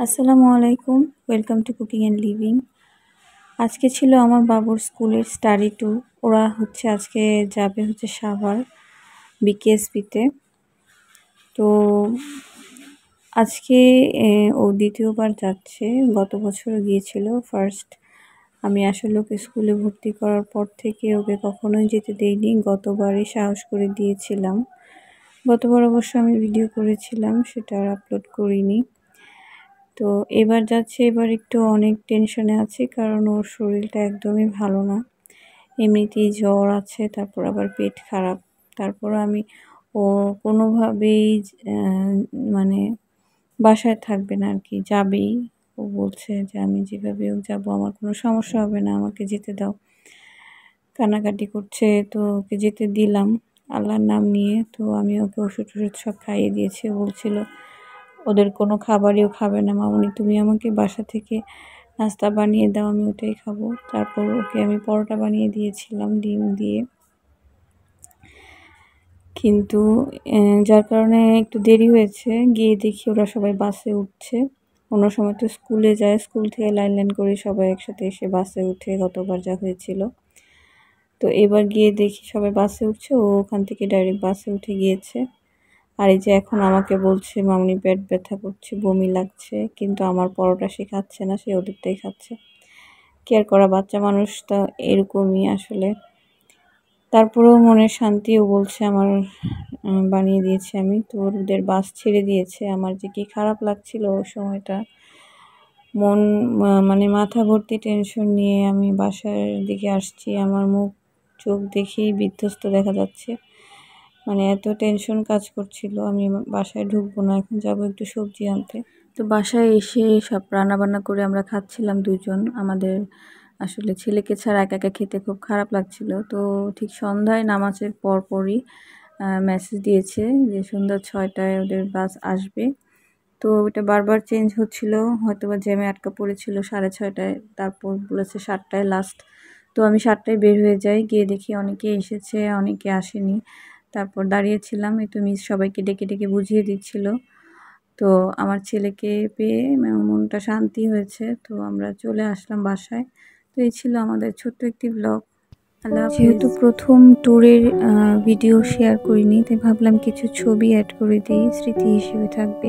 আসসালামু আলাইকুম, welcome to cooking and living. আজকে ছিল আমার বাবুর স্কুলের স্টাডি ট্যুর। ওরা আজকে যাবে সাভার বিকেএসপিতে। তো আজকে ও দ্বিতীয়বার যাচ্ছে। গত বছর গিয়েছিল ফার্স্ট। আমি আসলে ওকে স্কুলে ভর্তি করার পর থেকে ওকে কখনোই যেতে দেইনি, গতবারই সাহস করে দিয়েছিলাম। গতবার অবশ্য আমি ভিডিও করেছিলাম, সেটা আর আপলোড করিনি। তো এবার যাচ্ছে, এবার একটু অনেক টেনশনে আছি, কারণ ওর শরীরটা একদমই ভালো না। এমনিতেই জ্বর আছে, তারপর আবার পেট খারাপ। তারপর আমি ও কোনোভাবেই মানে বাসায় থাকবে না আর কি, যাবেই। ও বলছে যে আমি যেভাবে যাবো, আমার কোনো সমস্যা হবে না, আমাকে যেতে দাও। কান্নাকাটি করছে, তো ওকে যেতে দিলাম আল্লাহর নাম নিয়ে। তো আমি ওকে ওষুধ সব খাইয়ে দিয়েছি। বলছিল ওদের কোনো খাবারইও খাবে না, মামুনি তুমি আমাকে বাসা থেকে নাস্তা বানিয়ে দাও, আমি ওটাই খাবো। তারপর ওকে আমি পরোটা বানিয়ে দিয়েছিলাম ডিম দিয়ে, কিন্তু যার কারণে একটু দেরি হয়েছে। গিয়ে দেখি ওরা সবাই বাসে উঠছে। অন্য সময় তো স্কুলে যায়, স্কুল থেকে লাইন লাইন করে সবাই একসাথে এসে বাসে উঠে, গতবার যা হয়েছিল। তো এবার গিয়ে দেখি সবাই বাসে উঠছে, ও ওখান থেকে ডাইরেক্ট বাসে উঠে গিয়েছে। আর এই যে এখন আমাকে বলছে মামনি পেট ব্যথা করছে, বমি লাগছে, কিন্তু আমার পরোটা সে খাচ্ছে না, সে ওদেরটাই খাচ্ছে। কেয়ার করা বাচ্চা মানুষ তো এরকমই আসলে। তারপরেও মনের শান্তি, ও বলছে আমার বানিয়ে দিয়েছে আমি। তো ওদের বাস ছেড়ে দিয়েছে। আমার যে কি খারাপ লাগছিল ওই সময়টা, মন মানে মাথা ভর্তি টেনশন নিয়ে আমি বাসার দিকে আসছি। আমার মুখ চোখ দেখেই বিধ্বস্ত দেখা যাচ্ছে, মানে এত টেনশন কাজ করছিল। আমি বাসায় ঢুকবো না, এখন যাবো একটু সবজি আনতে। তো বাসায় এসে সব রান্নাবান্না করে আমরা খাচ্ছিলাম দুজন। আমাদের আসলে ছেলেকে ছাড়া একা একা খেতে খুব খারাপ লাগছিল। তো ঠিক সন্ধ্যায় নামাজের পরপরই মেসেজ দিয়েছে যে সন্ধ্যা 6টায় ওদের বাস আসবে। তো ওটা বারবার চেঞ্জ হচ্ছিল, হয়তো বা জ্যামে আটকা পড়েছিল 6:30টায়, তারপর বলেছে 7টায় লাস্ট। তো আমি 7টায় বের হয়ে যাই, গিয়ে দেখি অনেকে এসেছে, অনেকে আসেনি। তারপর দাঁড়িয়েছিলাম, এই তো মিস সবাইকে ডেকে ডেকে বুঝিয়ে দিচ্ছিল। তো আমার ছেলেকে পেয়ে মনটা শান্তি হয়েছে। তো আমরা চলে আসলাম বাসায়। তো এই ছিল আমাদের ছোট্ট একটি ব্লগ। আল্লাহ হাফেজ। যেহেতু প্রথম ট্যুরের ভিডিও শেয়ার করিনি, তাই ভাবলাম কিছু ছবি অ্যাড করে দিই, স্মৃতি হিসেবে থাকবে।